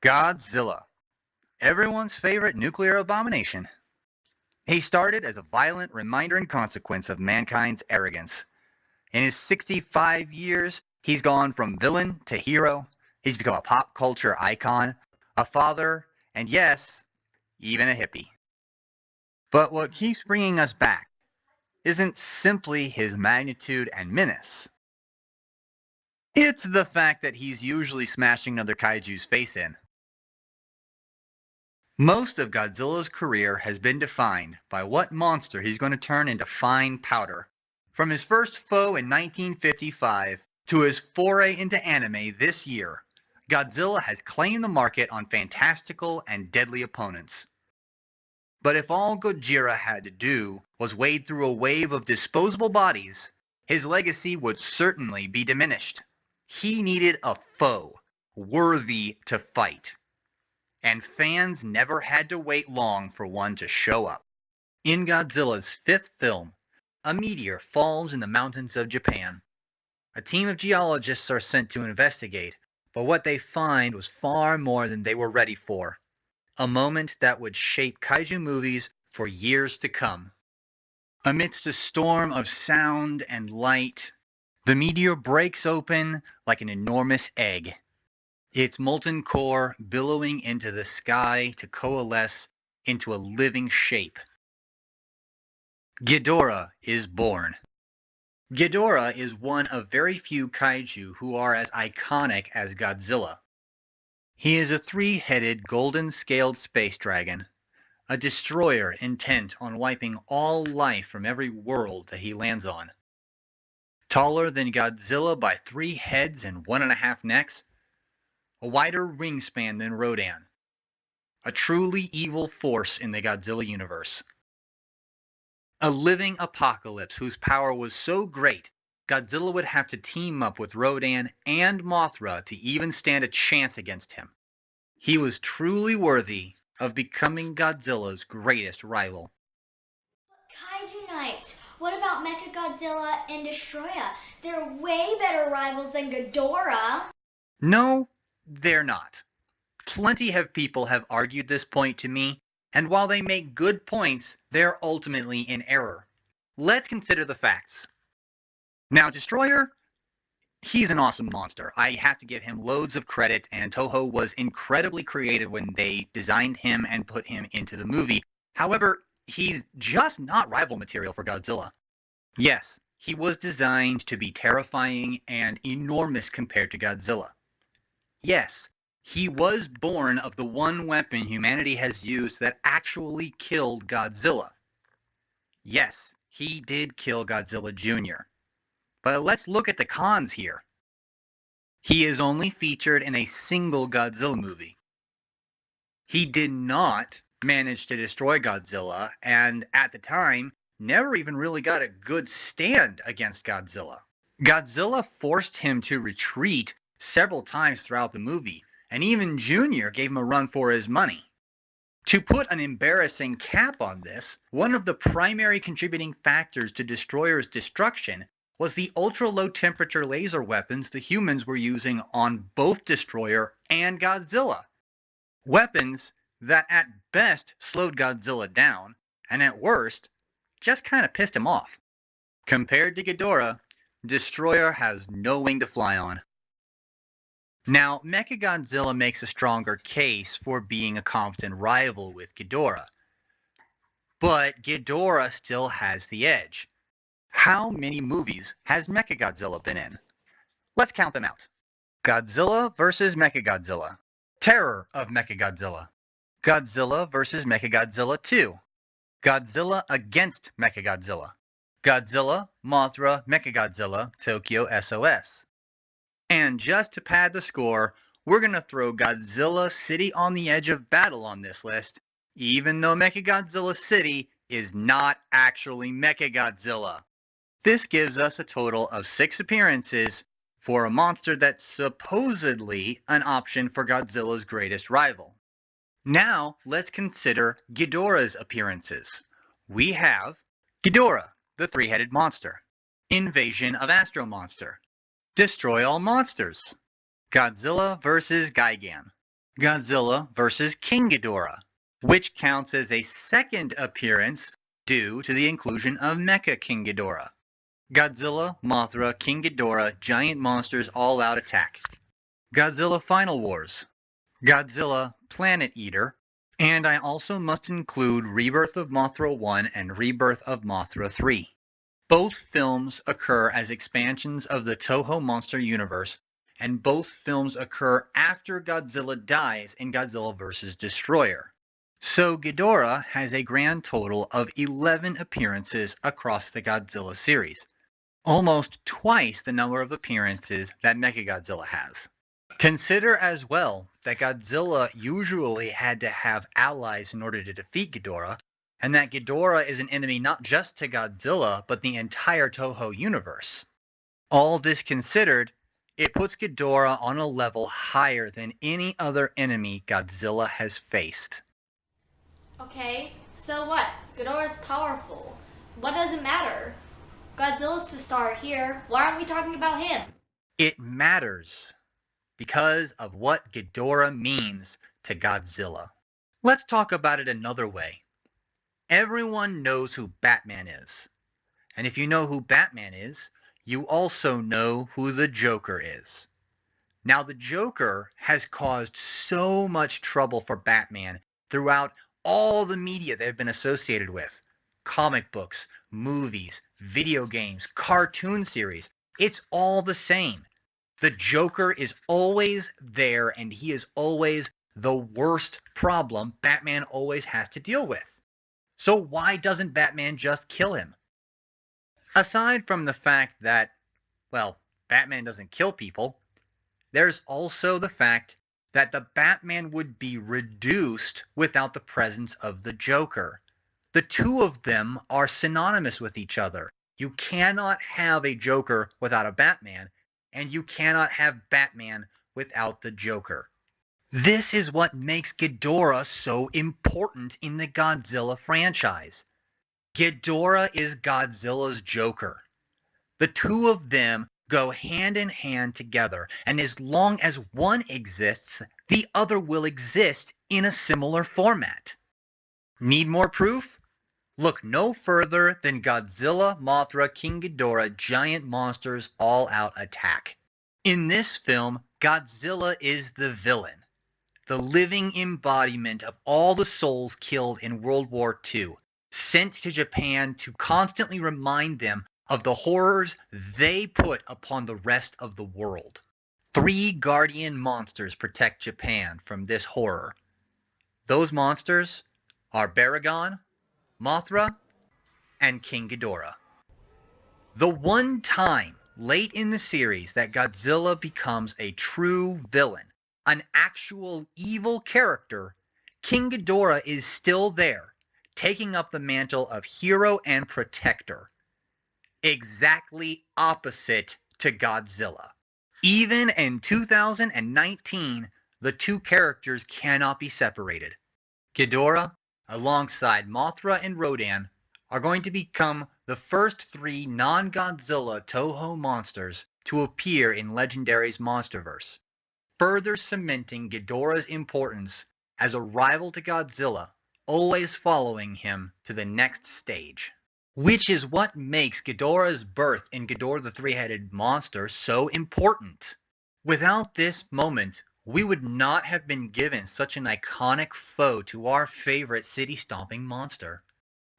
Godzilla, everyone's favorite nuclear abomination. He started as a violent reminder and consequence of mankind's arrogance. In his 65 years, he's gone from villain to hero. He's become a pop culture icon, a father, and yes, even a hippie. But what keeps bringing us back isn't simply his magnitude and menace. It's the fact that he's usually smashing another kaiju's face in. Most of Godzilla's career has been defined by what monster he's going to turn into fine powder. From his first foe in 1955 to his foray into anime this year, Godzilla has claimed the market on fantastical and deadly opponents. But if all Gojira had to do was wade through a wave of disposable bodies, his legacy would certainly be diminished. He needed a foe worthy to fight. And fans never had to wait long for one to show up. In Godzilla's fifth film, a meteor falls in the mountains of Japan. A team of geologists are sent to investigate, but what they find was far more than they were ready for. A moment that would shape kaiju movies for years to come. Amidst a storm of sound and light, the meteor breaks open like an enormous egg. Its molten core billowing into the sky to coalesce into a living shape. Ghidorah is born. Ghidorah is one of very few kaiju who are as iconic as Godzilla. He is a three-headed golden-scaled space dragon, a destroyer intent on wiping all life from every world that he lands on. Taller than Godzilla by 3 heads and 1.5 necks, a wider wingspan than Rodan. A truly evil force in the Godzilla universe. A living apocalypse whose power was so great, Godzilla would have to team up with Rodan and Mothra to even stand a chance against him. He was truly worthy of becoming Godzilla's greatest rival. Kaiju Knights, what about Mechagodzilla and Destroyer? They're way better rivals than Ghidorah. No, they're not. Plenty of people have argued this point to me, and while they make good points, they're ultimately in error. Let's consider the facts. Now, Destroyer, he's an awesome monster. I have to give him loads of credit, and Toho was incredibly creative when they designed him and put him into the movie. However, he's just not rival material for Godzilla. Yes, he was designed to be terrifying and enormous compared to Godzilla. Yes, he was born of the one weapon humanity has used that actually killed Godzilla. Yes, he did kill Godzilla Jr. But let's look at the cons here. He is only featured in a single Godzilla movie. He did not manage to destroy Godzilla, and at the time, never even really got a good stand against Godzilla. Godzilla forced him to retreat several times throughout the movie, and even Junior gave him a run for his money. To put an embarrassing cap on this, one of the primary contributing factors to Destroyer's destruction was the ultra-low temperature laser weapons the humans were using on both Destroyer and Godzilla. Weapons that at best slowed Godzilla down, and at worst, just kind of pissed him off. Compared to Ghidorah, Destroyer has no wing to fly on. Now, Mechagodzilla makes a stronger case for being a competent rival with Ghidorah. But Ghidorah still has the edge. How many movies has Mechagodzilla been in? Let's count them out. Godzilla vs. Mechagodzilla. Terror of Mechagodzilla. Godzilla vs. Mechagodzilla 2. Godzilla against Mechagodzilla. Godzilla, Mothra, Mechagodzilla, Tokyo SOS. And just to pad the score, we're going to throw Godzilla City on the Edge of Battle on this list, even though Mechagodzilla City is not actually Mechagodzilla. This gives us a total of 6 appearances for a monster that's supposedly an option for Godzilla's greatest rival. Now, let's consider Ghidorah's appearances. We have Ghidorah, the 3-headed monster. Invasion of Astro Monster. Destroy all monsters. Godzilla vs. Gigan. Godzilla vs. King Ghidorah, which counts as a second appearance due to the inclusion of Mecha King Ghidorah. Godzilla, Mothra, King Ghidorah, Giant Monsters All-Out Attack. Godzilla Final Wars. Godzilla Planet Eater. And I also must include Rebirth of Mothra 1 and Rebirth of Mothra 3. Both films occur as expansions of the Toho monster universe, and both films occur after Godzilla dies in Godzilla vs. Destroyer. So Ghidorah has a grand total of 11 appearances across the Godzilla series, almost twice the number of appearances that Mechagodzilla has. Consider as well that Godzilla usually had to have allies in order to defeat Ghidorah, and that Ghidorah is an enemy not just to Godzilla, but the entire Toho universe. All this considered, it puts Ghidorah on a level higher than any other enemy Godzilla has faced. Okay, so what? Ghidorah's powerful. What does it matter? Godzilla's the star here. Why aren't we talking about him? It matters because of what Ghidorah means to Godzilla. Let's talk about it another way. Everyone knows who Batman is. And if you know who Batman is, you also know who the Joker is. Now, the Joker has caused so much trouble for Batman throughout all the media they've been associated with. Comic books, movies, video games, cartoon series. It's all the same. The Joker is always there, and he is always the worst problem Batman always has to deal with. So why doesn't Batman just kill him? Aside from the fact that, well, Batman doesn't kill people, there's also the fact that the Batman would be reduced without the presence of the Joker. The two of them are synonymous with each other. You cannot have a Joker without a Batman, and you cannot have Batman without the Joker. This is what makes Ghidorah so important in the Godzilla franchise. Ghidorah is Godzilla's Joker. The two of them go hand in hand together, and as long as one exists, the other will exist in a similar format. Need more proof? Look no further than Godzilla, Mothra, King Ghidorah, Giant Monsters All-Out Attack. In this film, Godzilla is the villain, the living embodiment of all the souls killed in World War II, sent to Japan to constantly remind them of the horrors they put upon the rest of the world. 3 guardian monsters protect Japan from this horror. Those monsters are Baragon, Mothra, and King Ghidorah. The one time late in the series that Godzilla becomes a true villain, an actual evil character, King Ghidorah is still there, taking up the mantle of hero and protector. Exactly opposite to Godzilla. Even in 2019, the two characters cannot be separated. Ghidorah, alongside Mothra and Rodan, are going to become the first 3 non-Godzilla Toho monsters to appear in Legendary's Monsterverse, further cementing Ghidorah's importance as a rival to Godzilla, always following him to the next stage. Which is what makes Ghidorah's birth in Ghidorah the Three-Headed Monster so important. Without this moment, we would not have been given such an iconic foe to our favorite city-stomping monster.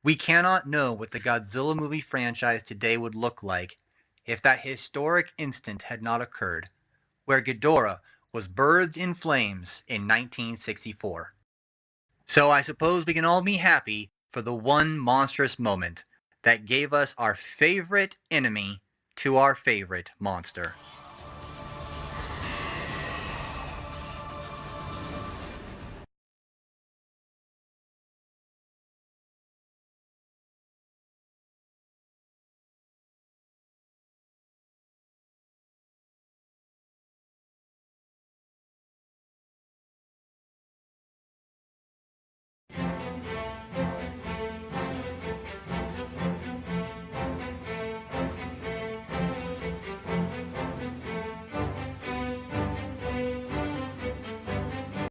We cannot know what the Godzilla movie franchise today would look like if that historic instant had not occurred, where Ghidorah was birthed in flames in 1964. So I suppose we can all be happy for the one monstrous moment that gave us our favorite enemy to our favorite monster.